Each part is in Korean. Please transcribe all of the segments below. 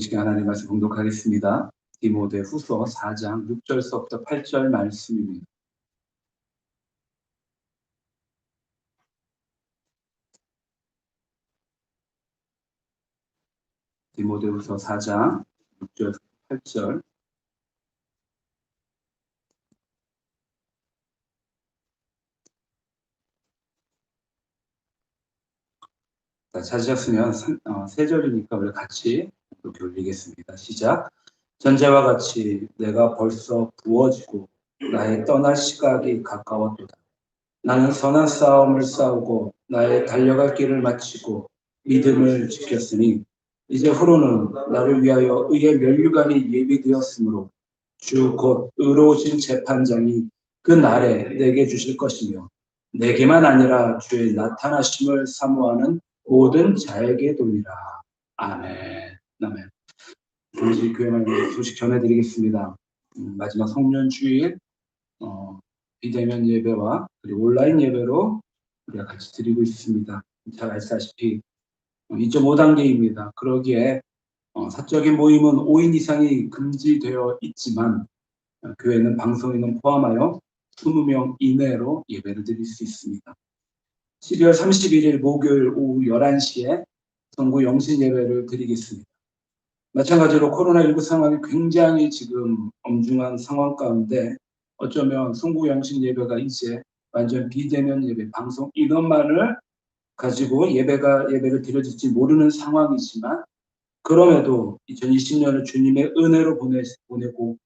시간 하나님 말씀 봉독하겠습니다. 디모데후서 4장 6절서부터 8절 말씀입니다. 디모데후서 4장 6절부터 8절. 찾으셨으면 세 절이니까 우리 같이 이렇게 올리겠습니다. 시작. 전제와 같이 내가 벌써 부어지고 나의 떠날 시각이 가까웠도다. 나는 선한 싸움을 싸우고 나의 달려갈 길을 마치고 믿음을 지켰으니 이제 후로는 나를 위하여 의의 면류관이 예비되었으므로 주 곧 의로우신 재판장이 그 날에 내게 주실 것이며 내게만 아니라 주의 나타나심을 사모하는 모든 자에게 돌리라. 아멘. 아멘. 잠시 교회 말씀 소식 전해드리겠습니다. 마지막 성년 주일 비대면 예배와 그리고 온라인 예배로 우리가 같이 드리고 있습니다. 잘 아시다시피 2.5단계입니다. 그러기에 사적인 모임은 5인 이상이 금지되어 있지만 교회는 방송인은 포함하여 20명 이내로 예배를 드릴 수 있습니다. 12월 31일 목요일 오후 11시에 성구 영신 예배를 드리겠습니다. 마찬가지로 코로나19 상황이 굉장히 지금 엄중한 상황 가운데 어쩌면 성구 영신 예배가 이제 완전 비대면 예배, 방송 인원만을 가지고 예배를 드려질지 모르는 상황이지만 그럼에도 2020년을 주님의 은혜로 보내고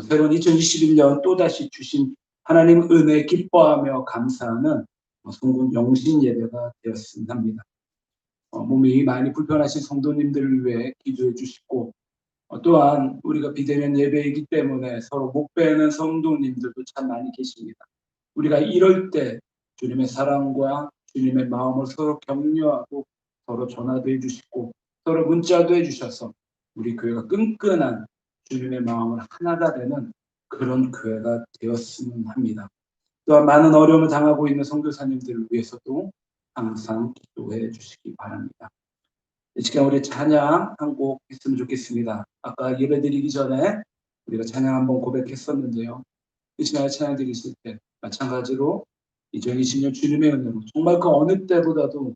새로운 2021년 또다시 주신 하나님 은혜 기뻐하며 감사하는 성군 영신 예배가 되었으면 합니다. 몸이 많이 불편하신 성도님들을 위해 기도해 주시고 또한 우리가 비대면 예배이기 때문에 서로 목 베는 성도님들도 참 많이 계십니다. 우리가 이럴 때 주님의 사랑과 주님의 마음을 서로 격려하고 서로 전화도 해주시고 서로 문자도 해주셔서 우리 교회가 끈끈한 주님의 마음을 하나가 되는 그런 교회가 되었으면 합니다. 또한 많은 어려움을 당하고 있는 선교사님들을 위해서도 항상 기도해 주시기 바랍니다. 이 시간 우리 찬양 한 곡 했으면 좋겠습니다. 아까 예배 드리기 전에 우리가 찬양 한번 고백했었는데요. 이 시간에 찬양 드리실 때 마찬가지로 2020년 주님의 은혜로 정말 그 어느 때보다도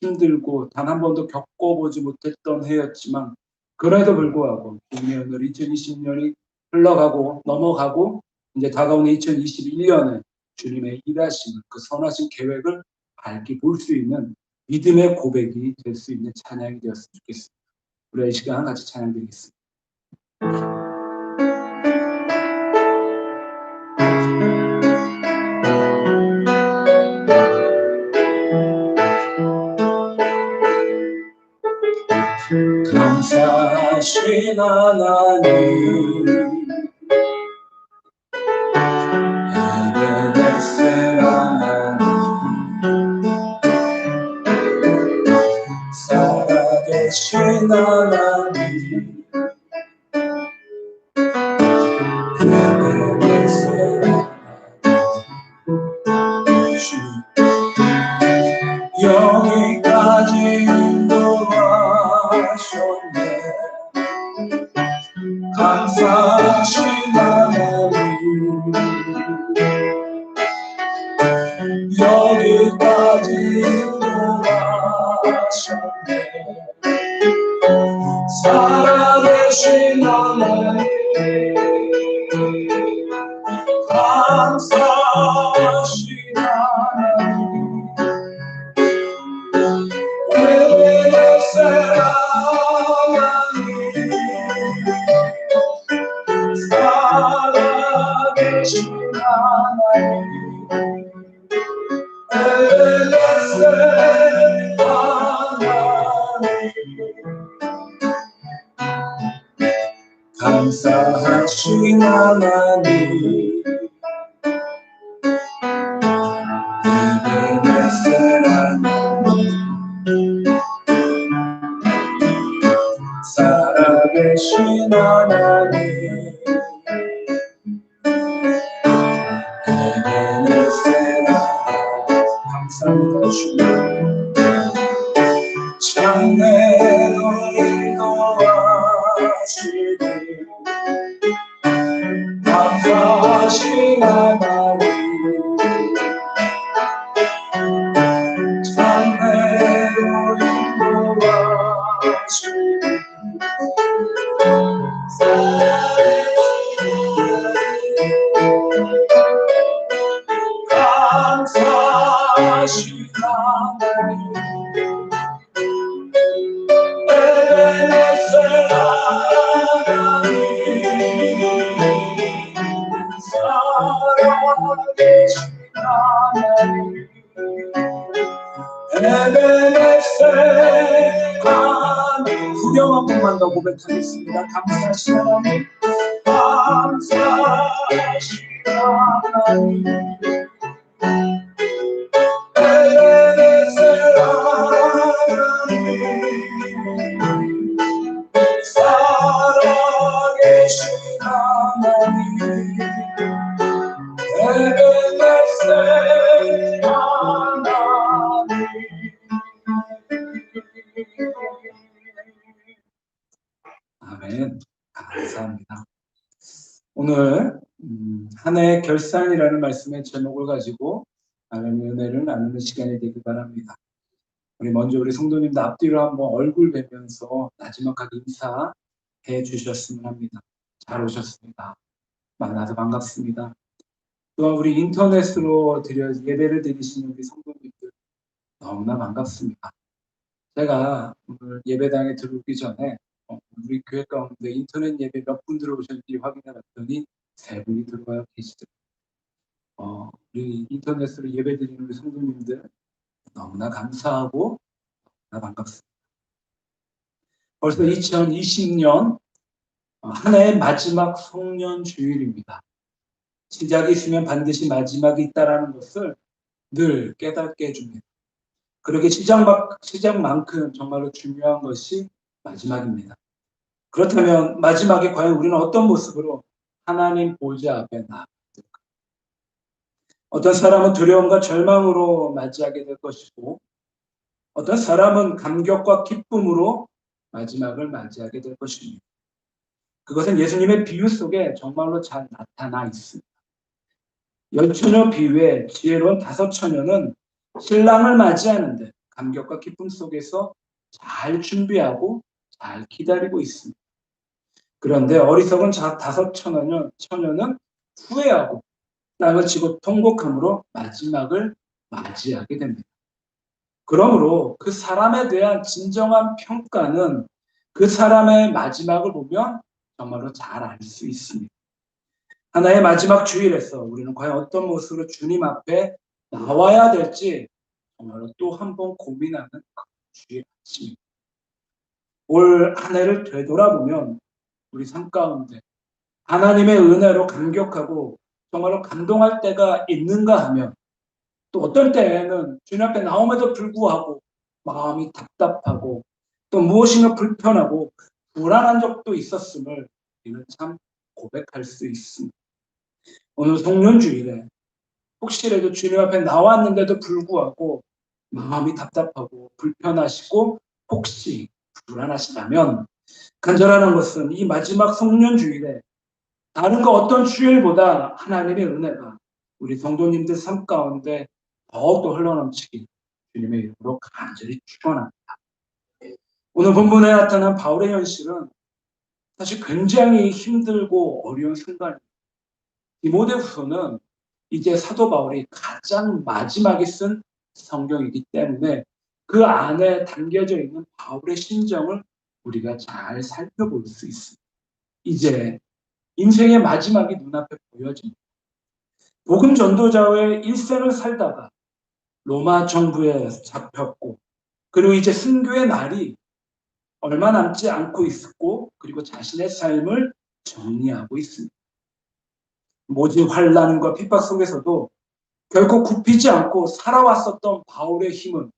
힘들고 단 한 번도 겪어보지 못했던 해였지만 그래도 불구하고 주님의 은혜로 2020년이 흘러가고 넘어가고 이제 다가오는 2021년에 주님의 일하심을 그 선하신 계획을 밝게 볼 수 있는 믿음의 고백이 될 수 있는 찬양이 되었으면 좋겠습니다. 우리 이 시간 같이 찬양 드리겠습니다. 감사하신 하나님 에베네셀 하나님 살아계신 하나님 에베네셀 하나님 여기까지 인도하셨네. 감사하신 하나님 여기까지 인도하셨네. 살아계신 하나님 감사하신 하나님 에베네셀 하나님 살아계신 하나님 에베네셀 하나님 감사하신 하나님 에베네셀 하나님 살아계신 하나님 에베네셀 하나님 감사합니다 주님 장래로 인도하셨네. 살아계신 하나님 에베네셀 살아계신 하나님 에베네셀 하나님 구경 한 번만 더 고백하겠습니다. 감사하신 하나님 감사하신 하나님 에베네셀 하나님 살아계신 하나님 에베네셀 하나님 아멘. 감사합니다. 오늘 한 해의 결산이라는 말씀의 제목을 가지고 하나님의 은혜를 나누는 시간이 되길 바랍니다. 먼저 우리 성도님들 앞뒤로 한번 얼굴 뵈면서 마지막하게 인사해 주셨으면 합니다. 잘 오셨습니다. 만나서 반갑습니다. 또한 우리 인터넷으로 예배를 드리시는 우리 성도님들 너무나 반갑습니다. 제가 오늘 예배당에 들어오기 전에 우리 교회 가운데 인터넷 예배 몇 분 들어오셨는지 확인해 봤더니 3분이 들어와 계시더라고요. 우리 인터넷으로 예배 드리는 우리 성도님들 너무나 감사하고 너무나 반갑습니다. 벌써 2020년 한 해의 마지막 송년 주일입니다. 시작이 있으면 반드시 마지막이 있다는 것을 늘 깨닫게 해줍니다. 그러게 시작만큼 정말로 중요한 것이 마지막입니다. 그렇다면 마지막에 과연 우리는 어떤 모습으로 하나님 보좌 앞에 나아갈까? 어떤 사람은 두려움과 절망으로 맞이하게 될 것이고 어떤 사람은 감격과 기쁨으로 마지막을 맞이하게 될 것입니다. 그것은 예수님의 비유 속에 정말로 잘 나타나 있습니다. 10처녀 비유의 지혜로운 5처녀는 신랑을 맞이하는데 감격과 기쁨 속에서 잘 준비하고 잘 기다리고 있습니다. 그런데 어리석은 5처녀는 후회하고 땅을 치고 통곡함으로 마지막을 맞이하게 됩니다. 그러므로 그 사람에 대한 진정한 평가는 그 사람의 마지막을 보면 정말로 잘 알 수 있습니다. 하나의 마지막 주일에서 우리는 과연 어떤 모습으로 주님 앞에 나와야 될지 정말로 또 한 번 고민하는 주일 아침입니다. 올 한 해를 되돌아보면 우리 삶 가운데 하나님의 은혜로 감격하고 정말로 감동할 때가 있는가 하면 또 어떤 때에는 주님 앞에 나옴에도 불구하고 마음이 답답하고 또 무엇인가 불편하고 불안한 적도 있었음을 우리는 참 고백할 수 있습니다. 오늘 송년주일에 혹시라도 주님 앞에 나왔는데도 불구하고 마음이 답답하고 불편하시고 혹시 불안하시다면 간절하는 것은 이 마지막 송년주일에 다른 그 어떤 주일보다 하나님의 은혜가 우리 성도님들 삶 가운데 더욱더 흘러넘치길 주님의 이름으로 간절히 축원합니다. 오늘 본문에 나타난 바울의 현실은 사실 굉장히 힘들고 어려운 순간입니다. 디모데후서는 이제 사도 바울이 가장 마지막에 쓴 성경이기 때문에 그 안에 담겨져 있는 바울의 심정을 우리가 잘 살펴볼 수 있습니다. 이제 인생의 마지막이 눈앞에 보여집니다. 복음 전도자의 일생을 살다가 로마 정부에 잡혔고 그리고 이제 순교의 날이 얼마 남지 않고 있었고 그리고 자신의 삶을 정리하고 있습니다. 모진 환난과 핍박 속에서도 결코 굽히지 않고 살아왔었던 바울의 힘은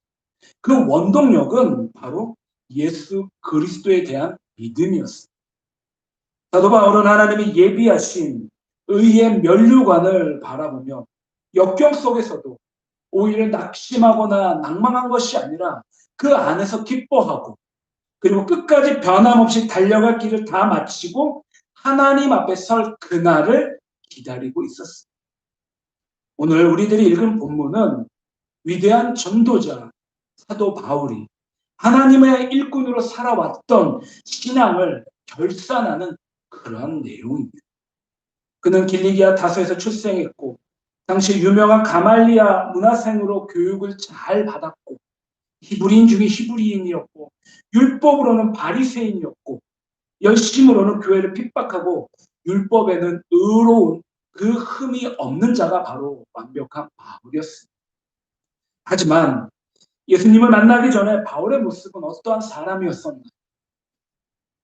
그 원동력은 바로 예수 그리스도에 대한 믿음이었습니다. 사도 바울은 하나님이 예비하신 의의 면류관을 바라보며 역경 속에서도 오히려 낙심하거나 낭망한 것이 아니라 그 안에서 기뻐하고 그리고 끝까지 변함없이 달려갈 길을 다 마치고 하나님 앞에 설 그날을 기다리고 있었습니다. 오늘 우리들이 읽은 본문은 위대한 전도자 사도 바울이 하나님의 일꾼으로 살아왔던 신앙을 결산하는 그러한 내용입니다. 그는 길리기아 다소에서 출생했고 당시 유명한 가말리아 문화생으로 교육을 잘 받았고 히브리인 중에 히브리인이었고 율법으로는 바리새인이었고 열심으로는 교회를 핍박하고 율법에는 의로운 그 흠이 없는 자가 바로 완벽한 바울이었습니다. 하지만 예수님을 만나기 전에 바울의 모습은 어떠한 사람이었었나?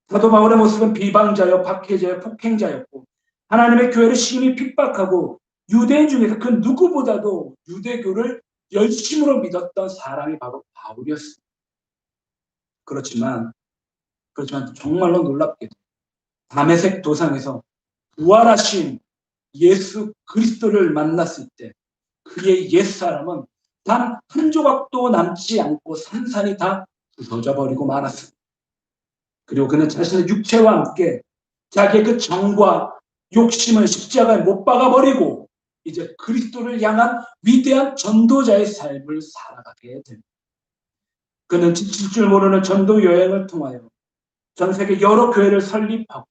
사도 바울의 모습은 비방자여 박해자여 폭행자였고 하나님의 교회를 심히 핍박하고 유대인 중에서 그 누구보다도 유대교를 열심으로 믿었던 사람이 바로 바울이었습니다. 그렇지만 정말로 놀랍게도 다메섹 도상에서 부활하신 예수 그리스도를 만났을 때 그의 옛사람은 단 한 조각도 남지 않고 산산이 다 부서져 버리고 말았습니다. 그리고 그는 자신의 육체와 함께 자기의 그 정과 욕심을 십자가에 못 박아 버리고 이제 그리스도를 향한 위대한 전도자의 삶을 살아가게 됩니다. 그는 지칠 줄 모르는 전도 여행을 통하여 전 세계 여러 교회를 설립하고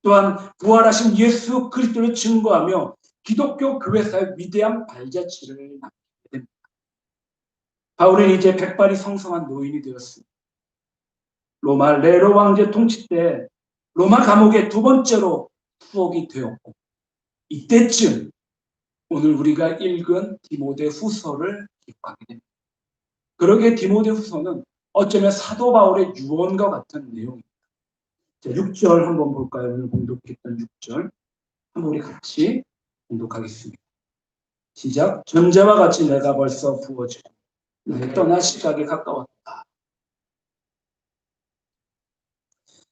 또한 부활하신 예수 그리스도를 증거하며 기독교 교회사의 위대한 발자취를 남기게 됩니다. 바울은 이제 백발이 성성한 노인이 되었습니다. 로마 네로 왕제 통치 때 로마 감옥에 두 번째로 투옥이 되었고 이때쯤 오늘 우리가 읽은 디모데 후서를 기록하게 됩니다. 그러기에 디모데 후서는 어쩌면 사도 바울의 유언과 같은 내용입니다. 자, 6절 한번 볼까요? 오늘 봉독했던 6절 한번 우리 같이 봉독하겠습니다. 시작. 전제와 같이 내가 벌써 부어지고 나의 떠날 시각이 가까웠다.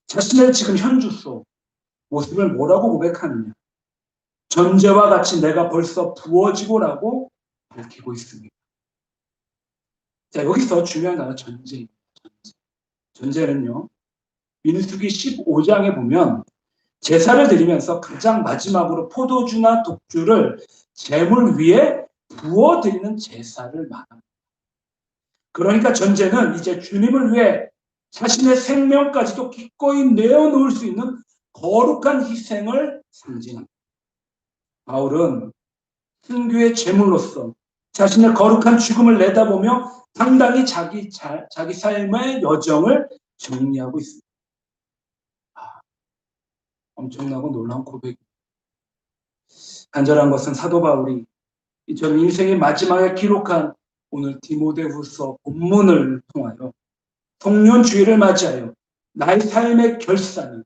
자신의 지금 현주소 모습을 뭐라고 고백하느냐? 전제와 같이 내가 벌써 부어지고라고 밝히고 있습니다. 자, 여기서 중요한 단어 전제입니다. 전제는요, 민수기 15장에 보면 제사를 드리면서 가장 마지막으로 포도주나 독주를 제물 위에 부어드리는 제사를 말합니다. 그러니까 전제는 이제 주님을 위해 자신의 생명까지도 기꺼이 내어놓을 수 있는 거룩한 희생을 상징합니다. 바울은 순교의 제물로서 자신의 거룩한 죽음을 내다보며 당당히 자기 삶의 여정을 정리하고 있습니다. 엄청나고 놀라운 고백입니다. 간절한 것은 사도 바울이 전 인생의 마지막에 기록한 오늘 디모데후서 본문을 통하여 성년주의를 맞이하여 나의 삶의 결산은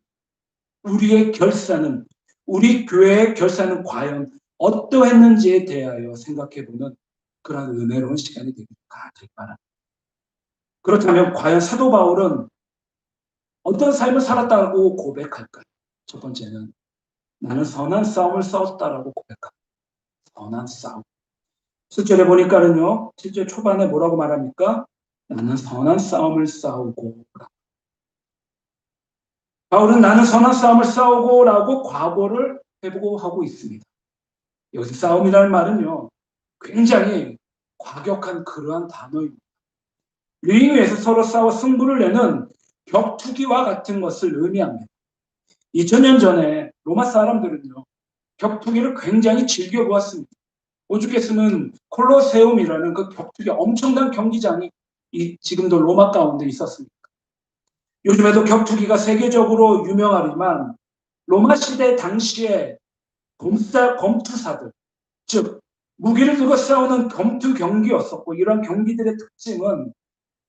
우리의 결산은 우리 교회의 결산은 과연 어떠했는지에 대하여 생각해보는 그런 은혜로운 시간이 되길 바랍니다. 그렇다면 과연 사도 바울은 어떤 삶을 살았다고 고백할까요? 첫 번째는 나는 선한 싸움을 싸웠다라고 고백합니다. 선한 싸움. 7절에 보니까는요. 7절 초반에 뭐라고 말합니까? 나는 선한 싸움을 싸우고. 바울은 나는 선한 싸움을 싸우고라고 과거를 회복하고 있습니다. 여기서 싸움이라는 말은요. 굉장히 과격한 그러한 단어입니다. 링 위에서 서로 싸워 승부를 내는 격투기와 같은 것을 의미합니다. 2000년 전에 로마 사람들은요. 격투기를 굉장히 즐겨보았습니다. 오죽했으면 콜로세움이라는 그 격투기 엄청난 경기장이 지금도 로마 가운데 있었습니다. 요즘에도 격투기가 세계적으로 유명하지만 로마 시대 당시에 검투사들, 즉 무기를 들고 싸우는 검투 경기였었고 이런 경기들의 특징은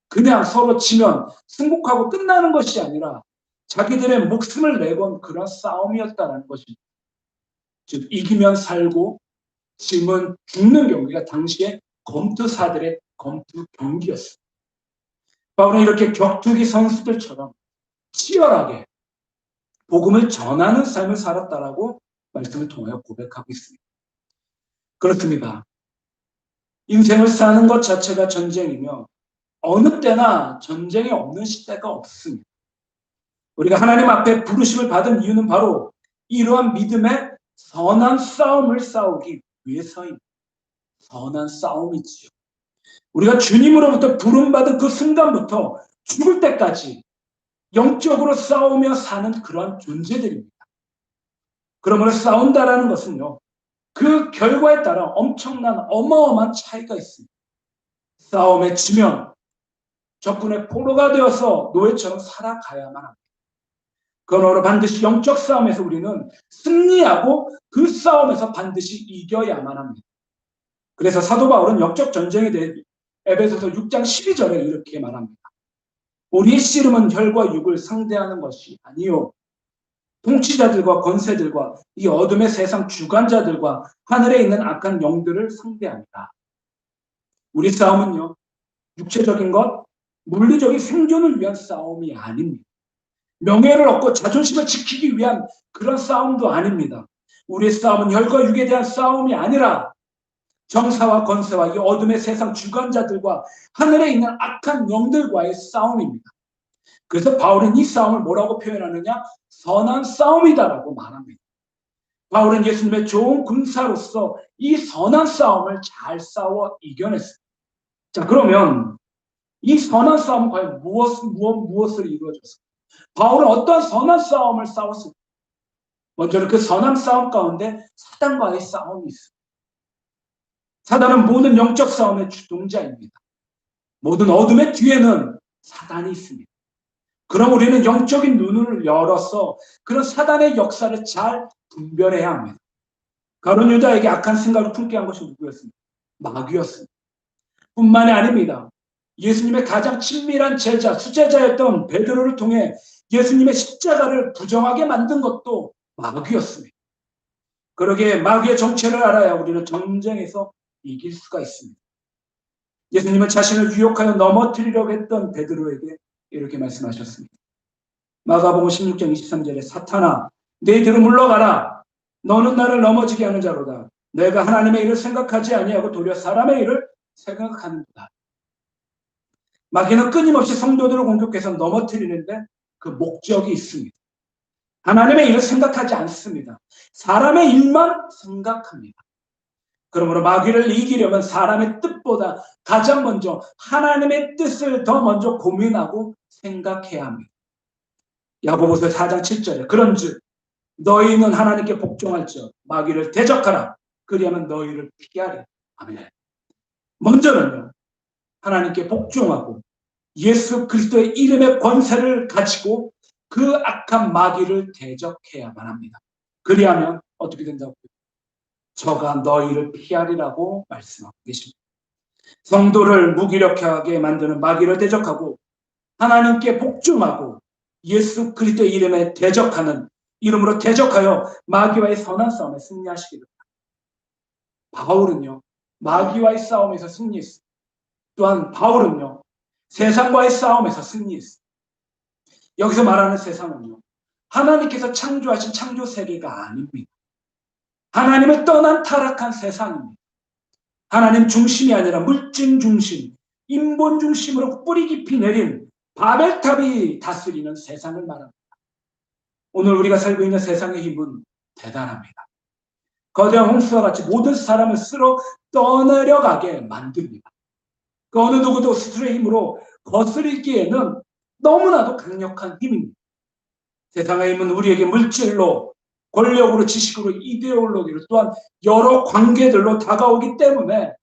그냥 서로 치면 승복하고 끝나는 것이 아니라 자기들의 목숨을 내건 그런 싸움이었다는 것입니다. 즉 이기면 살고 지면 죽는 경기가 당시에 검투사들의 검투 경기였습니다. 바울은 이렇게 격투기 선수들처럼 치열하게 복음을 전하는 삶을 살았다라고 말씀을 통하여 고백하고 있습니다. 그렇습니다. 인생을 사는 것 자체가 전쟁이며 어느 때나 전쟁이 없는 시대가 없습니다. 우리가 하나님 앞에 부르심을 받은 이유는 바로 이러한 믿음의 선한 싸움을 싸우기 위해서입니다. 선한 싸움이지요. 우리가 주님으로부터 부름받은 그 순간부터 죽을 때까지 영적으로 싸우며 사는 그러한 존재들입니다. 그러므로 싸운다라는 것은요. 그 결과에 따라 엄청난 어마어마한 차이가 있습니다. 싸움에 지면 적군의 포로가 되어서 노예처럼 살아가야만 합니다. 그러므로 반드시 영적 싸움에서 우리는 승리하고 그 싸움에서 반드시 이겨야만 합니다. 그래서 사도 바울은 영적 전쟁에 대해 에베소서 6장 12절에 이렇게 말합니다. 우리의 씨름은 혈과 육을 상대하는 것이 아니요 통치자들과 권세들과 이 어둠의 세상 주관자들과 하늘에 있는 악한 영들을 상대합니다. 우리 싸움은요, 육체적인 것, 물리적인 생존을 위한 싸움이 아닙니다. 명예를 얻고 자존심을 지키기 위한 그런 싸움도 아닙니다. 우리의 싸움은 혈과 육에 대한 싸움이 아니라 정사와 권세와 이 어둠의 세상 주관자들과 하늘에 있는 악한 영들과의 싸움입니다. 그래서 바울은 이 싸움을 뭐라고 표현하느냐? 선한 싸움이다라고 말합니다. 바울은 예수님의 좋은 군사로서 이 선한 싸움을 잘 싸워 이겨냈습니다. 자, 그러면 이 선한 싸움은 과연 무엇을 이루어졌습니까? 바울은 어떤 선한 싸움을 싸웠습니까? 먼저는 그 선한 싸움 가운데 사단과의 싸움이 있습니다. 사단은 모든 영적 싸움의 주동자입니다. 모든 어둠의 뒤에는 사단이 있습니다. 그럼 우리는 영적인 눈을 열어서 그런 사단의 역사를 잘 분별해야 합니다. 가룟 유다에게 악한 생각을 품게 한 것이 누구였습니까? 마귀였습니다. 뿐만이 아닙니다. 예수님의 가장 친밀한 제자, 수제자였던 베드로를 통해 예수님의 십자가를 부정하게 만든 것도 마귀였습니다. 그러기에 마귀의 정체를 알아야 우리는 전쟁에서 이길 수가 있습니다. 예수님은 자신을 유혹하여 넘어뜨리려고 했던 베드로에게 이렇게 말씀하셨습니다. 마가복음 16장 23절에 사탄아 내 뒤로 물러가라. 너는 나를 넘어지게 하는 자로다. 내가 하나님의 일을 생각하지 아니하고 도리어 사람의 일을 생각하는다. 마귀는 끊임없이 성도들을 공격해서 넘어뜨리는데 그 목적이 있습니다. 하나님의 일을 생각하지 않습니다. 사람의 일만 생각합니다. 그러므로 마귀를 이기려면 사람의 뜻보다 가장 먼저 하나님의 뜻을 더 먼저 고민하고 생각해야 합니다. 야고보서 4장 7절에 그런즉 너희는 하나님께 복종할지어 마귀를 대적하라. 그리하면 너희를 피하리라. 아멘. 먼저는요, 하나님께 복종하고 예수 그리스도의 이름의 권세를 가지고 그 악한 마귀를 대적해야만 합니다. 그리하면 어떻게 된다고요? 저가 너희를 피하리라고 말씀하고 계십니다. 성도를 무기력하게 만드는 마귀를 대적하고 하나님께 복종하고 예수 그리스도의 이름에 대적하는 이름으로 대적하여 마귀와의 선한 싸움에 승리하시기 바랍니다. 바울은요, 마귀와의 싸움에서 승리했습니다. 또한 바울은요, 세상과의 싸움에서 승리했습니다. 여기서 말하는 세상은요, 하나님께서 창조하신 창조 세계가 아닙니다. 하나님을 떠난 타락한 세상입니다. 하나님 중심이 아니라 물질 중심, 인본 중심으로 뿌리 깊이 내린 바벨탑이 다스리는 세상을 말합니다. 오늘 우리가 살고 있는 세상의 힘은 대단합니다. 거대한 홍수와 같이 모든 사람을 쓸어 떠내려가게 만듭니다. 그 어느 누구도 스스로의 힘으로 거스르기에는 너무나도 강력한 힘입니다. 세상의 힘은 우리에게 물질로, 권력으로, 지식으로, 이데올로기로 또한 여러 관계들로 다가오기 때문에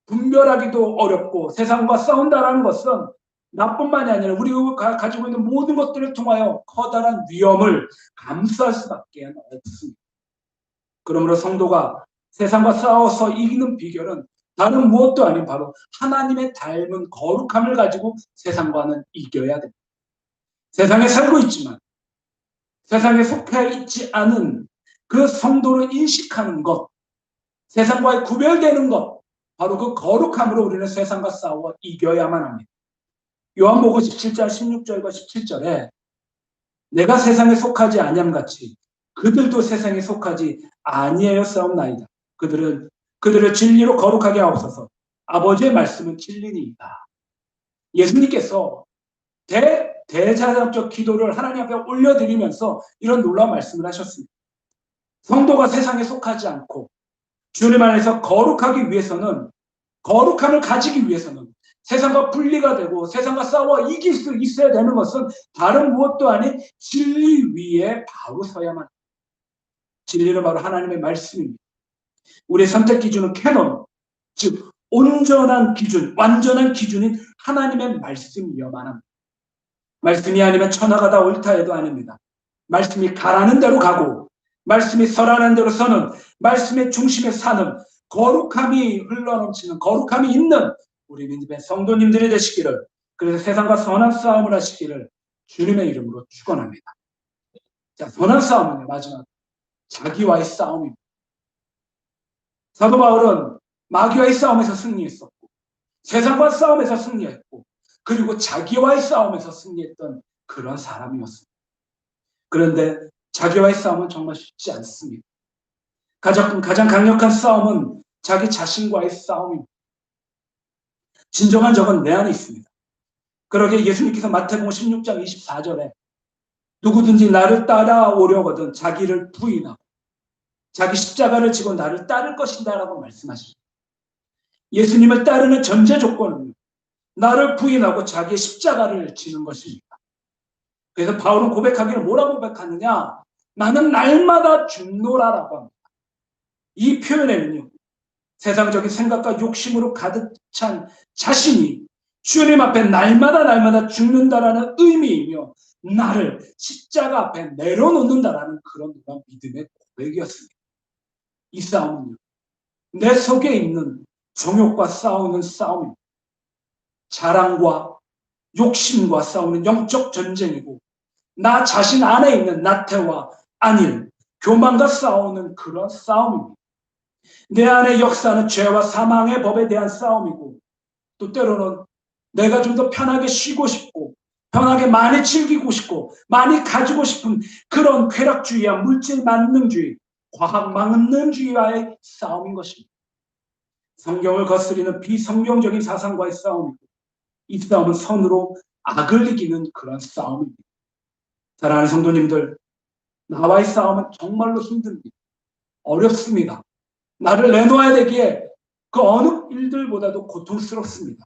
분별하기도 어렵고 세상과 싸운다는 것은 나뿐만이 아니라 우리가 가지고 있는 모든 것들을 통하여 커다란 위험을 감수할 수밖에 없습니다. 그러므로 성도가 세상과 싸워서 이기는 비결은 다른 무엇도 아닌 바로 하나님의 닮은 거룩함을 가지고 세상과는 이겨야 됩니다. 세상에 살고 있지만 세상에 속해 있지 않은 그 성도를 인식하는 것, 세상과의 구별되는 것, 바로 그 거룩함으로 우리는 세상과 싸워 이겨야만 합니다. 요한복음 17장 16절과 17절에 내가 세상에 속하지 아니함같이 그들도 세상에 속하지 아니하여 싸움나이다. 그들을 진리로 거룩하게 하옵소서. 아버지의 말씀은 진리니이다. 예수님께서 대자장적 기도를 하나님 앞에 올려드리면서 이런 놀라운 말씀을 하셨습니다. 성도가 세상에 속하지 않고 주님 안에서 거룩하기 위해서는, 거룩함을 가지기 위해서는 세상과 분리가 되고 세상과 싸워 이길 수 있어야 되는 것은 다른 무엇도 아닌 진리 위에 바로 서야만 합니다. 진리는 바로 하나님의 말씀입니다. 우리의 선택 기준은 캐논, 즉 온전한 기준, 완전한 기준인 하나님의 말씀이어만 합니다. 말씀이 아니면 천하가 다 옳다 해도 아닙니다. 말씀이 가라는 대로 가고 말씀이 서라는 대로 서는, 말씀의 중심에 사는, 거룩함이 흘러넘치는, 거룩함이 있는 우리 민집의 성도님들이 되시기를, 그래서 세상과 선한 싸움을 하시기를 주님의 이름으로 축원합니다. 자, 선한 싸움은요, 마지막 자기와의 싸움입니다. 사도 바울은 마귀와의 싸움에서 승리했었고, 세상과 싸움에서 승리했고, 그리고 자기와의 싸움에서 승리했던 그런 사람이었습니다. 그런데 자기와의 싸움은 정말 쉽지 않습니다. 가장 강력한 싸움은 자기 자신과의 싸움입니다. 진정한 적은 내 안에 있습니다. 그러게 예수님께서 마태복음 16장 24절에 누구든지 나를 따라오려거든 자기를 부인하고 자기 십자가를 지고 나를 따를 것이다 라고 말씀하십니다. 예수님을 따르는 전제 조건은 나를 부인하고 자기의 십자가를 지는 것입니다. 그래서 바울은 고백하기를 뭐라고 고백하느냐? 나는 날마다 죽노라라고 합니다. 이 표현에는요, 세상적인 생각과 욕심으로 가득 찬 자신이 주님 앞에 날마다 죽는다라는 의미이며 나를 십자가 앞에 내려놓는다라는 그런 믿음의 고백이었습니다. 이 싸움은요, 내 속에 있는 정욕과 싸우는 싸움입니다. 자랑과 욕심과 싸우는 영적 전쟁이고 나 자신 안에 있는 나태와 안일, 교만과 싸우는 그런 싸움입니다. 내 안에 역사하는 죄와 사망의 법에 대한 싸움이고 또 때로는 내가 좀 더 편하게 쉬고 싶고 편하게 많이 즐기고 싶고 많이 가지고 싶은 그런 쾌락주의와 물질 만능주의, 과학 만능주의와의 싸움인 것입니다. 성경을 거스리는 비성경적인 사상과의 싸움이고 이 싸움은 선으로 악을 이기는 그런 싸움입니다. 사랑하는 성도님들, 나와의 싸움은 정말로 힘듭니다. 어렵습니다. 나를 내놓아야 되기에 그 어느 일들보다도 고통스럽습니다.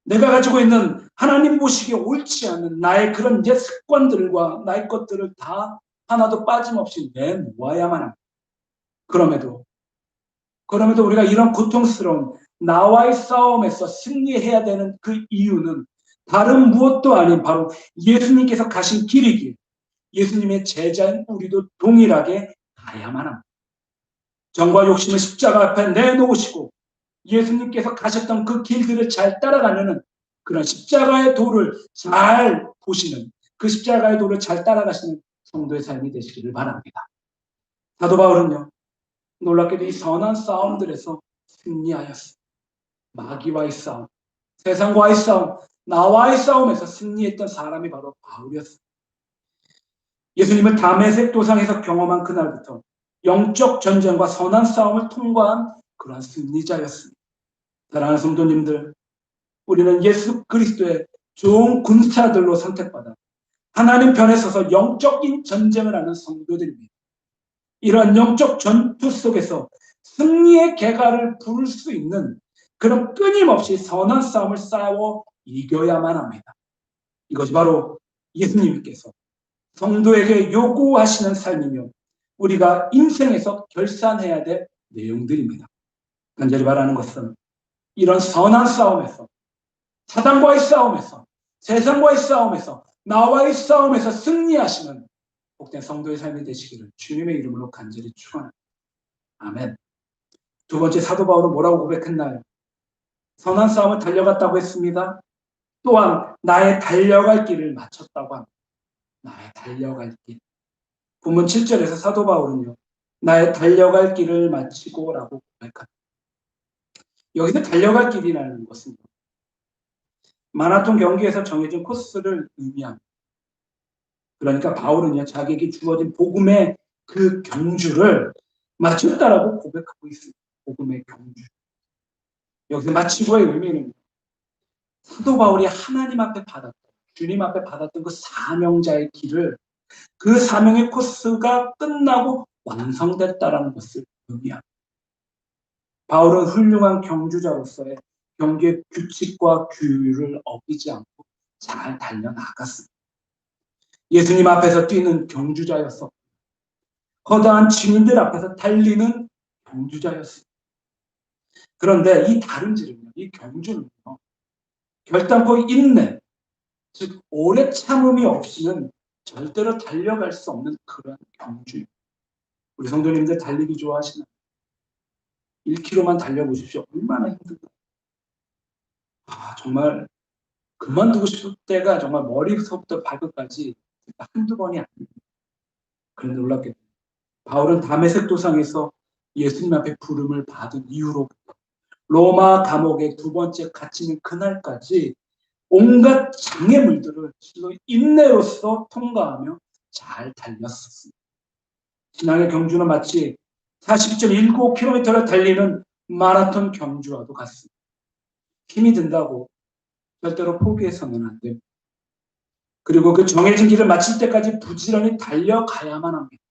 내가 가지고 있는 하나님 보시기에 옳지 않는 나의 그런 옛 습관들과 나의 것들을 다 하나도 빠짐없이 내놓아야만 합니다. 그럼에도 우리가 이런 고통스러운 나와의 싸움에서 승리해야 되는 그 이유는 다른 무엇도 아닌 바로 예수님께서 가신 길이기에 예수님의 제자인 우리도 동일하게 가야만 합니다. 정과 욕심을 십자가 앞에 내놓으시고 예수님께서 가셨던 그 길들을 잘 따라가려는 그런 십자가의 도를 잘 보시는, 그 십자가의 도를 잘 따라가시는 성도의 삶이 되시기를 바랍니다. 사도 바울은요, 놀랍게도 이 선한 싸움들에서 승리하였습니다. 마귀와의 싸움, 세상과의 싸움, 나와의 싸움에서 승리했던 사람이 바로 바울이었습니다. 예수님을 다메섹 도상에서 경험한 그날부터 영적 전쟁과 선한 싸움을 통과한 그러한 승리자였습니다. 사랑하는 성도님들, 우리는 예수 그리스도의 좋은 군사들로 선택받아 하나님 편에 서서 영적인 전쟁을 하는 성도들입니다. 이러한 영적 전투 속에서 승리의 개가를 부를 수 있는 그런 끊임없이 선한 싸움을 싸워 이겨야만 합니다. 이것이 바로 예수님께서 성도에게 요구하시는 삶이며 우리가 인생에서 결산해야 될 내용들입니다. 간절히 바라는 것은 이런 선한 싸움에서, 사단과의 싸움에서, 세상과의 싸움에서, 나와의 싸움에서 승리하시는 복된 성도의 삶이 되시기를 주님의 이름으로 간절히 축원합니다. 아멘. 두 번째, 사도 바울은 뭐라고 고백했나요? 선한 싸움을 달려갔다고 했습니다. 또한 나의 달려갈 길을 마쳤다고 합니다. 나의 달려갈 길. 본문 7절에서 사도 바울은요, 나의 달려갈 길을 마치고 라고 고백합니다. 여기서 달려갈 길이라는 것은 마라톤 경기에서 정해진 코스를 의미합니다. 그러니까 바울은요, 자기에게 주어진 복음의 그 경주를 마쳤다라고 고백하고 있습니다. 복음의 경주. 여기서 마치고의 의미는 사도 바울이 하나님 앞에 받았던, 주님 앞에 받았던 그 사명자의 길을, 그 사명의 코스가 끝나고 완성됐다라는 것을 의미합니다. 바울은 훌륭한 경주자로서의 경기의 규칙과 규율을 어기지 않고 잘 달려나갔습니다. 예수님 앞에서 뛰는 경주자였었고, 허다한 증인들 앞에서 달리는 경주자였습니다. 그런데 이 다름질은요, 이 경주는요, 결단코 인내, 즉 오래 참음이 없이는 절대로 달려갈 수 없는 그런 경주. 우리 성도님들 달리기 좋아하시나요? 1km만 달려보십시오. 얼마나 힘든가. 정말 그만두고 싶을 때가 정말 머리부터 발끝까지 한두 번이 아닙니다. 그런데 놀랍게도 바울은 다메섹 도상에서 예수님 앞에 부름을 받은 이후로부터 로마 감옥에 2번째 갇히는 그날까지 온갖 장애물들을 인내로서 통과하며 잘 달렸었습니다. 신앙의 경주는 마치 40.19km를 달리는 마라톤 경주와도 같습니다. 힘이 든다고 절대로 포기해서는 안 됩니다. 그리고 그 정해진 길을 마칠 때까지 부지런히 달려가야만 합니다.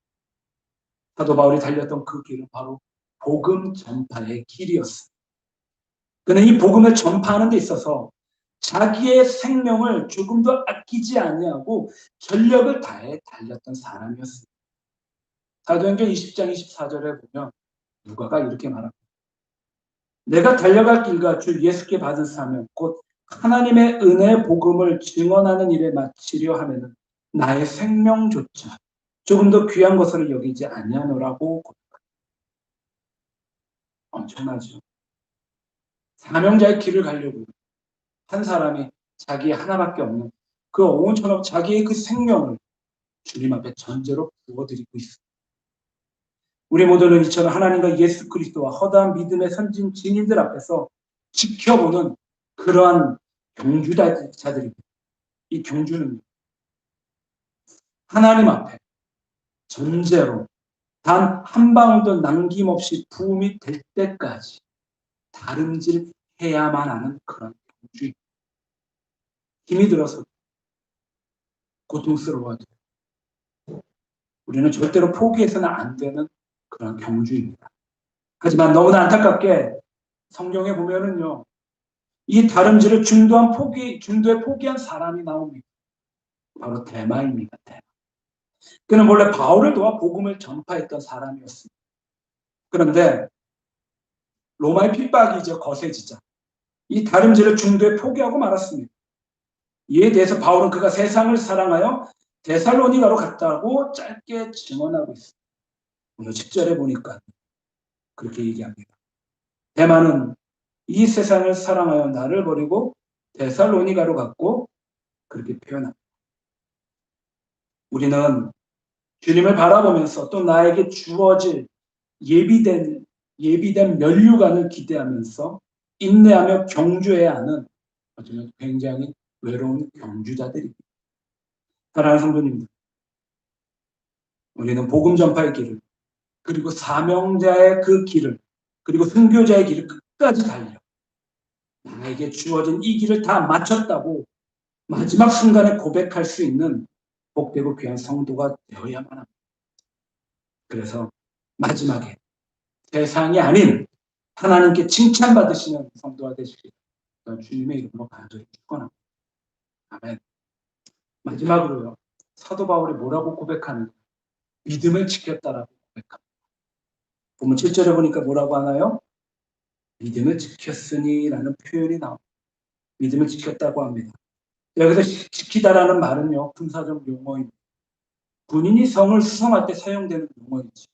사도 바울이 달렸던 그 길은 바로 복음 전파의 길이었습니다. 그는 이 복음을 전파하는 데 있어서 자기의 생명을 조금도 아끼지 아니하고 전력을 다해 달렸던 사람이었습니다. 사도행전 20장 24절에 보면 누가가 이렇게 말합니다. 내가 달려갈 길과 주 예수께 받은 사명 곧 하나님의 은혜의 복음을 증언하는 일에 마치려 하면은 나의 생명조차 조금 더 귀한 것으로 여기지 아니하노라고 고백합니다. 엄청나죠. 사명자의 길을 가려고 한 사람이 자기 하나밖에 없는 그 어원처럼 자기의 그 생명을 주님 앞에 전제로 부어드리고 있습니다. 우리 모두는 이처럼 하나님과 예수 그리스도와 허다한 믿음의 선진 증인들 앞에서 지켜보는 그러한 경주자들입니다. 이 경주는 하나님 앞에 전제로 단 한 방울도 남김없이 부음이 될 때까지 다름질해야만 하는 그런 경주입니다. 힘이 들어서 고통스러워도 우리는 절대로 포기해서는 안 되는 그런 경주입니다. 하지만 너무나 안타깝게 성경에 보면은요, 이 다름질을 중도에 포기한 사람이 나옵니다. 바로 데마입니다. 데마. 그는 원래 바울을 도와 복음을 전파했던 사람이었습니다. 그런데 로마의 핍박이 이제 거세지자 이 다름질을 중도에 포기하고 말았습니다. 이에 대해서 바울은 그가 세상을 사랑하여 데살로니가로 갔다고 짧게 증언하고 있습니다. 오늘 10절에 보니까 그렇게 얘기합니다. 데마는 이 세상을 사랑하여 나를 버리고 데살로니가로 갔고 그렇게 표현합니다. 우리는 주님을 바라보면서 또 나에게 주어질 예비된 면류관을 기대하면서 인내하며 경주해야 하는 어쩌면 굉장히 외로운 경주자들입니다. 사랑하는 성도님들, 우리는 복음 전파의 길을 그리고 사명자의 그 길을 그리고 선교자의 길을 끝까지 달려 나에게 주어진 이 길을 다 마쳤다고 마지막 순간에 고백할 수 있는 복되고 귀한 성도가 되어야만 합니다. 그래서 마지막에 세상이 아닌 하나님께 칭찬받으시는 성도가 되시길 주님의 이름으로 간절히 축원합니다. 아멘. 마지막으로요. 사도 바울이 뭐라고 고백하는가? 믿음을 지켰다라고 고백합니다. 보면 7절에 보니까 뭐라고 하나요? 믿음을 지켰으니라는 표현이 나옵니다. 믿음을 지켰다고 합니다. 여기서 지키다라는 말은요. 군사적 용어입니다. 군인이 성을 수성할 때 사용되는 용어이지.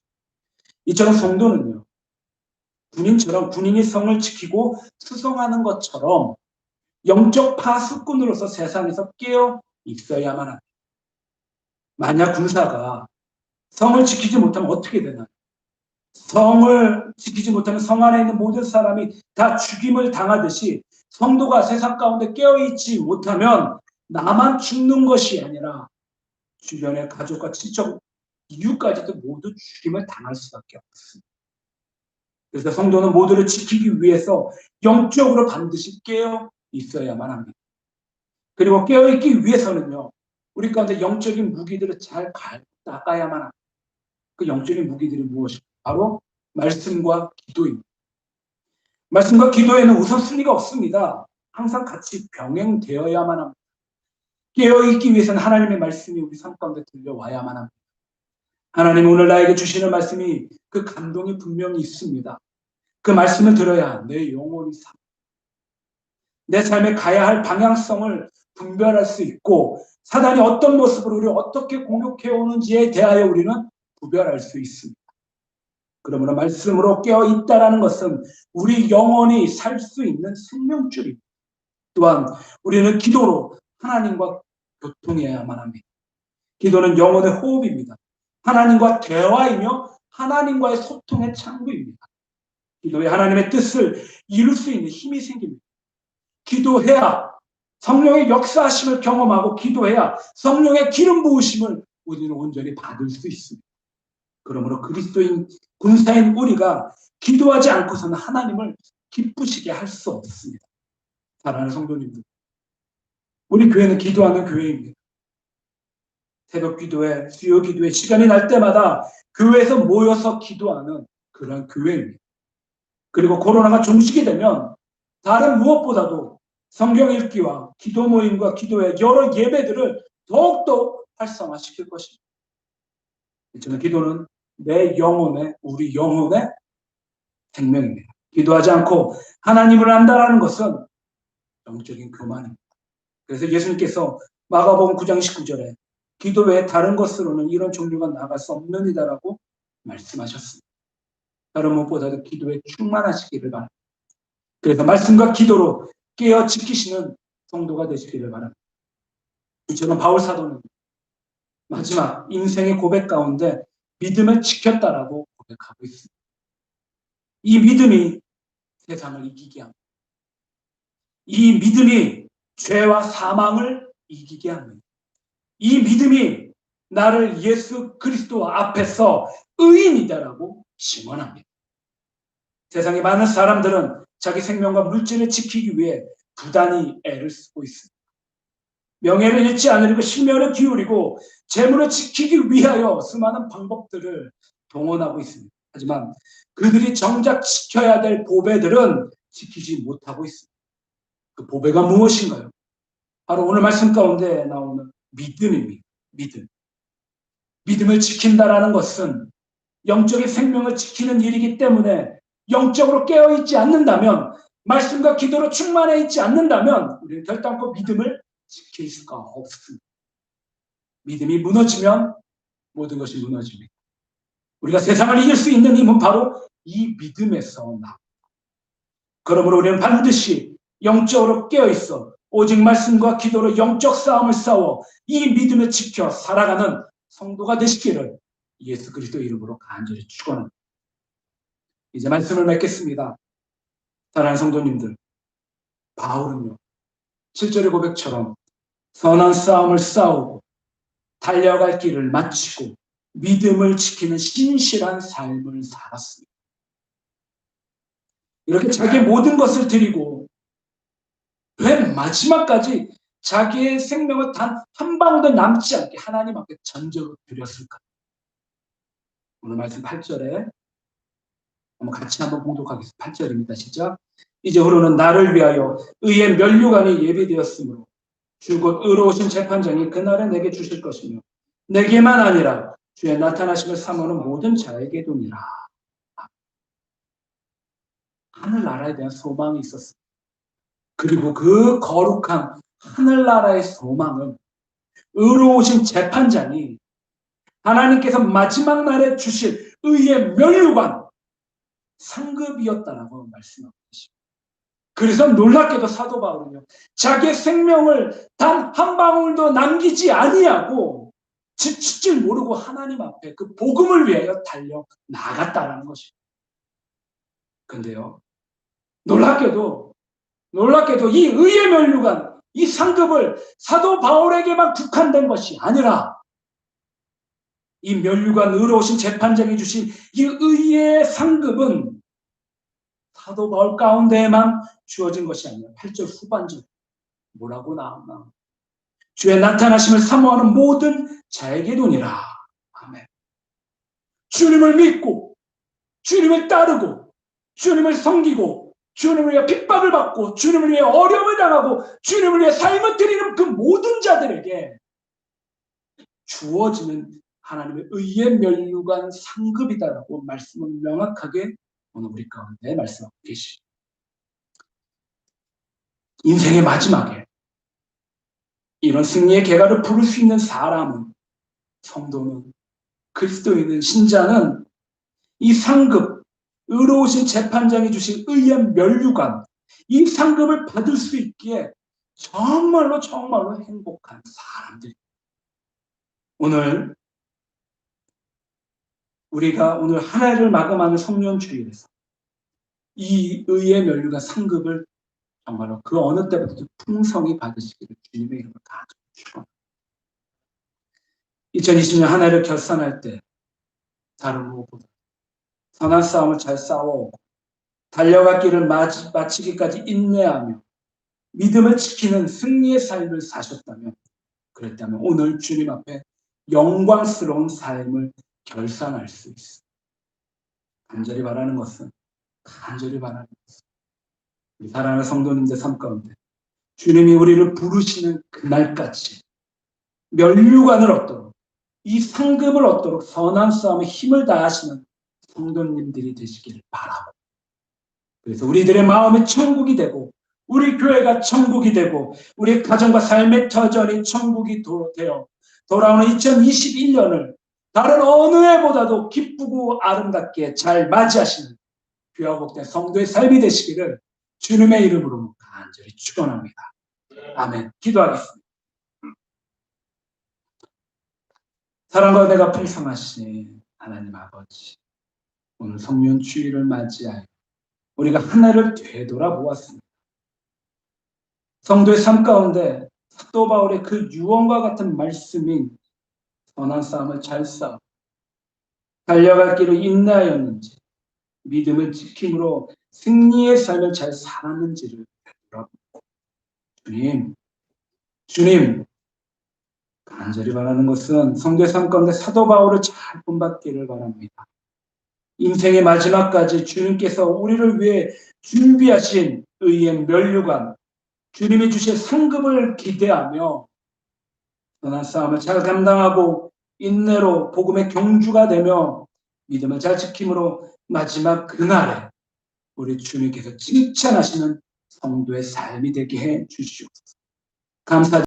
이처럼 성도는요. 군인처럼 군인이 성을 지키고 수성하는 것처럼 영적 파수꾼으로서 세상에서 깨어 있어야만 합니다. 만약 군사가 성을 지키지 못하면 어떻게 되나요? 성을 지키지 못하면 성 안에 있는 모든 사람이 다 죽임을 당하듯이 성도가 세상 가운데 깨어있지 못하면 나만 죽는 것이 아니라 주변의 가족과 친척, 이웃까지도 모두 죽임을 당할 수밖에 없습니다. 그래서 성도는 모두를 지키기 위해서 영적으로 반드시 깨어 있어야만 합니다. 그리고 깨어있기 위해서는요, 우리 가운데 영적인 무기들을 잘 닦아야만 합니다. 그 영적인 무기들이 무엇일까? 바로 말씀과 기도입니다. 말씀과 기도에는 우선순위가 없습니다. 항상 같이 병행되어야만 합니다. 깨어있기 위해서는 하나님의 말씀이 우리 삶 가운데 들려와야만 합니다. 하나님 오늘 나에게 주시는 말씀이 그 감동이 분명히 있습니다. 그 말씀을 들어야 내 영혼이 내 삶에 가야 할 방향성을 분별할 수 있고 사단이 어떤 모습으로 우리를 어떻게 공격해 오는지에 대하여 우리는 구별할 수 있습니다. 그러므로 말씀으로 깨어 있다라는 것은 우리 영혼이 살 수 있는 생명줄입니다. 또한 우리는 기도로 하나님과 교통해야만 합니다. 기도는 영혼의 호흡입니다. 하나님과 대화이며 하나님과의 소통의 창구입니다. 기도에 하나님의 뜻을 이룰 수 있는 힘이 생깁니다. 기도해야 성령의 역사하심을 경험하고 기도해야 성령의 기름 부으심을 우리는 온전히 받을 수 있습니다. 그러므로 그리스도인 군사인 우리가 기도하지 않고서는 하나님을 기쁘시게 할 수 없습니다. 사랑하는 성도님들, 우리 교회는 기도하는 교회입니다. 새벽 기도회, 수요 기도회 시간이 날 때마다 교회에서 모여서 기도하는 그런 교회입니다. 그리고 코로나가 종식이 되면 다른 무엇보다도 성경 읽기와 기도 모임과 기도회 여러 예배들을 더욱더 활성화시킬 것입니다. 저는 기도는 내 영혼의, 우리 영혼의 생명입니다. 기도하지 않고 하나님을 안다라는 것은 영적인 교만입니다. 그래서 예수님께서 마가복음 9장 19절에 기도 외에 다른 것으로는 이런 종류가 나갈 수 없느니다라고 말씀하셨습니다. 다른 무엇보다도 기도에 충만하시기를 바랍니다. 그래서 말씀과 기도로 깨어 지키시는 성도가 되시기를 바랍니다. 저는 바울 사도는 마지막 인생의 고백 가운데 믿음을 지켰다라고 고백하고 있습니다. 이 믿음이 세상을 이기게 합니다. 이 믿음이 죄와 사망을 이기게 합니다. 이 믿음이 나를 예수 그리스도 앞에서 의인이다라고 증언합니다. 세상의 많은 사람들은 자기 생명과 물질을 지키기 위해 부단히 애를 쓰고 있습니다. 명예를 잃지 않으려고 심혈을 기울이고 재물을 지키기 위하여 수많은 방법들을 동원하고 있습니다. 하지만 그들이 정작 지켜야 될 보배들은 지키지 못하고 있습니다. 그 보배가 무엇인가요? 바로 오늘 말씀 가운데 나오는 믿음입니다. 믿음. 믿음을 지킨다라는 것은 영적인 생명을 지키는 일이기 때문에 영적으로 깨어있지 않는다면, 말씀과 기도로 충만해 있지 않는다면 우리는 결단코 믿음을 지킬 수가 없습니다. 믿음이 무너지면 모든 것이 무너집니다. 우리가 세상을 이길 수 있는 힘은 바로 이 믿음에서 나옵니다. 그러므로 우리는 반드시 영적으로 깨어있어 오직 말씀과 기도로 영적 싸움을 싸워 이 믿음을 지켜 살아가는 성도가 되시기를 예수 그리스도 이름으로 간절히 축원합니다. 이제 말씀을 맺겠습니다. 사랑하는 성도님들, 바울은요 7절의 고백처럼 선한 싸움을 싸우고 달려갈 길을 마치고 믿음을 지키는 신실한 삶을 살았습니다. 이렇게 자기의 모든 것을 드리고 왜 마지막까지 자기의 생명을 단 한 방울도 남지 않게 하나님 앞에 전적으로 드렸을까? 오늘 말씀 8절에 같이 한번 봉독하겠습니다. 8절입니다. 시작. 이제 후로는 나를 위하여 의의 면류관이 예비되었으므로 주 곧 의로우신 재판장이 그날에 내게 주실 것이며 내게만 아니라 주의 나타나심을 사모하는 모든 자에게도니라. 하늘나라에 대한 소망이 있었습니다. 그리고 그 거룩한 하늘나라의 소망은 의로우신 재판장이 하나님께서 마지막 날에 주실 의의 면류관 상급이었다라고 말씀하고 계십니다. 그래서 놀랍게도 사도 바울은요 자기의 생명을 단 한 방울도 남기지 아니하고 지칠 줄 모르고 하나님 앞에 그 복음을 위하여 달려 나갔다라는 것입니다. 근데요 놀랍게도 이 의의 면류관, 이 상급을 사도 바울에게만 국한된 것이 아니라 이 면류관 의로우신 재판장이 주신 이 의의 상급은 사도 바울 가운데에만 주어진 것이 아니라 8절 후반절 뭐라고 나오나 주의 나타나심을 사모하는 모든 자에게도니라. 아멘. 주님을 믿고 주님을 따르고 주님을 섬기고 주님을 위해 핍박을 받고 주님을 위해 어려움을 당하고 주님을 위해 삶을 드리는 그 모든 자들에게 주어지는 하나님의 의의 면류관 상급이다라고 말씀을 명확하게 오늘 우리 가운데 말씀하고 계십니다. 인생의 마지막에 이런 승리의 계가를 부를 수 있는 사람은, 성도는, 그리스도인은, 신자는 이 상급, 의로우신 재판장이 주신 의의 면류관, 이 상급을 받을 수 있기에 정말로 행복한 사람들입니다. 오늘 우리가 오늘 한 해를 마감하는 성년주일에서 이 의의 면류관 상급을 정말로 그 어느 때보다도 풍성히 받으시기를 주님의 이름으로 축원합니다. 2020년 한 해를 결산할 때 다른 무엇보다 선한 싸움을 잘 싸워오고 달려갈 길을 마치기까지 인내하며 믿음을 지키는 승리의 삶을 사셨다면, 그랬다면 오늘 주님 앞에 영광스러운 삶을 결산할 수 있습니다. 간절히 바라는 것은 우리 사랑하는 성도님들 삶 가운데 주님이 우리를 부르시는 그날까지 면류관을 얻도록, 이 상급을 얻도록 선한 싸움에 힘을 다하시는 성도님들이 되시기를 바라고, 그래서 우리들의 마음이 천국이 되고 우리 교회가 천국이 되고 우리 가정과 삶의 터전이 천국이 되어 돌아오는 2021년을 다른 어느 해보다도 기쁘고 아름답게 잘 맞이하시는 귀하고 복된 성도의 삶이 되시기를 주님의 이름으로 간절히 축원합니다. 아멘. 기도하겠습니다. 사랑과 은혜가 풍성하신 하나님 아버지, 오늘 성년주일을 맞이하여 우리가 한 해를 되돌아보았습니다. 성도의 삶 가운데 사도 바울의 그 유언과 같은 말씀인 선한 싸움을 잘 싸워 달려갈 길을 인내하였는지, 믿음을 지킴으로 승리의 삶을 잘 살았는지를 되돌아보고, 주님, 간절히 바라는 것은 성도의 삶 가운데 사도 바울을 잘 본받기를 바랍니다. 인생의 마지막까지 주님께서 우리를 위해 준비하신 의의 면류관, 주님이 주실 상급을 기대하며 선한 싸움을 잘 감당하고 인내로 복음의 경주가 되며 믿음을 잘 지킴으로 마지막 그날에 우리 주님께서 칭찬하시는 성도의 삶이 되게 해 주시옵소서. 감사드립니다.